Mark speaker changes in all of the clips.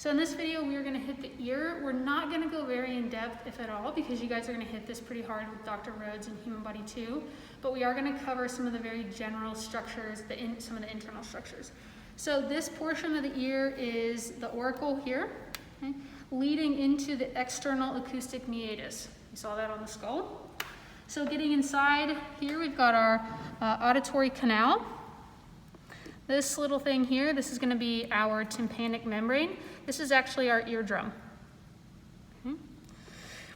Speaker 1: So in this video, we are going to hit the ear. We're not going to go very in depth, if at all, because you guys are going to hit this pretty hard with Dr. Rhodes and Human Body 2. But we are going to cover some of the very general structures, some of the internal structures. So this portion of the ear is the auricle here, okay, leading into the external acoustic meatus. You saw that on the skull. So getting inside here, we've got our auditory canal. This little thing here, this is going to be our tympanic membrane. This is actually our eardrum. Okay.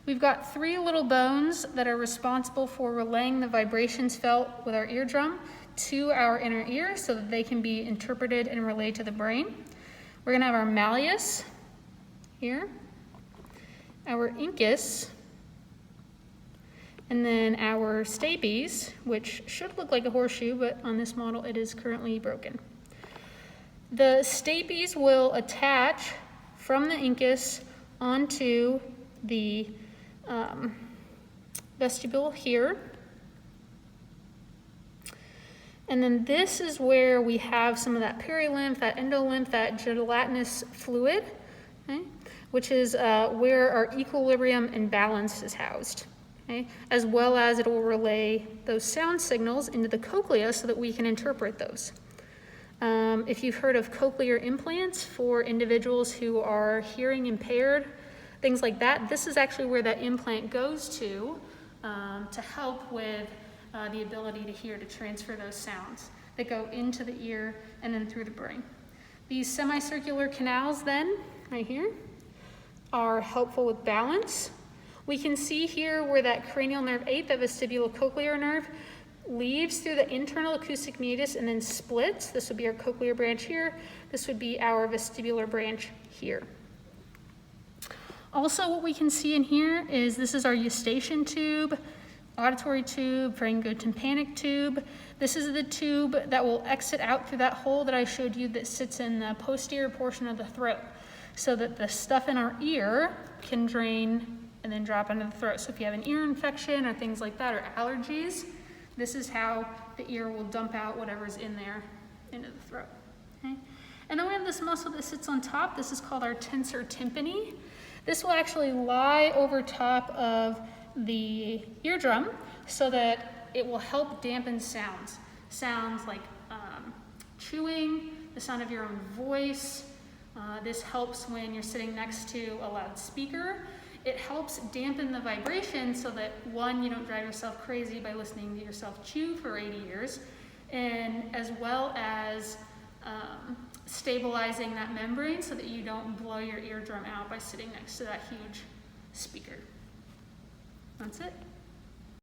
Speaker 1: We've got three little bones that are responsible for relaying the vibrations felt with our eardrum to our inner ear so that they can be interpreted and relayed to the brain. We're going to have our malleus here, our incus, and then our stapes, which should look like a horseshoe, but on this model it is currently broken. The stapes will attach from the incus onto the vestibule here. And then this is where we have some of that perilymph, that endolymph, that gelatinous fluid, okay, which is where our equilibrium and balance is housed. Okay, as well as it will relay those sound signals into the cochlea so that we can interpret those. If you've heard of cochlear implants for individuals who are hearing impaired, things like that, this is actually where that implant goes to help with the ability to hear, to transfer those sounds that go into the ear and then through the brain. These semicircular canals then, right here, are helpful with balance. We can see here where that cranial nerve 8, that vestibulocochlear nerve, leaves through the internal acoustic meatus and then splits. This would be our cochlear branch here. This would be our vestibular branch here. Also, what we can see in here is this is our eustachian tube, auditory tube, pharyngotympanic tube. This is the tube that will exit out through that hole that I showed you that sits in the posterior portion of the throat, so that the stuff in our ear can drain and then drop into the throat. So if you have an ear infection or things like that, or allergies, this is how the ear will dump out whatever's in there into the throat. Okay? And then we have this muscle that sits on top. This is called our tensor tympani. This will actually lie over top of the eardrum so that it will help dampen sounds. Sounds like chewing, the sound of your own voice. This helps when you're sitting next to a loudspeaker. It helps dampen the vibration so that, one, you don't drive yourself crazy by listening to yourself chew for 80 years, and as well as stabilizing that membrane so that you don't blow your eardrum out by sitting next to that huge speaker. That's it.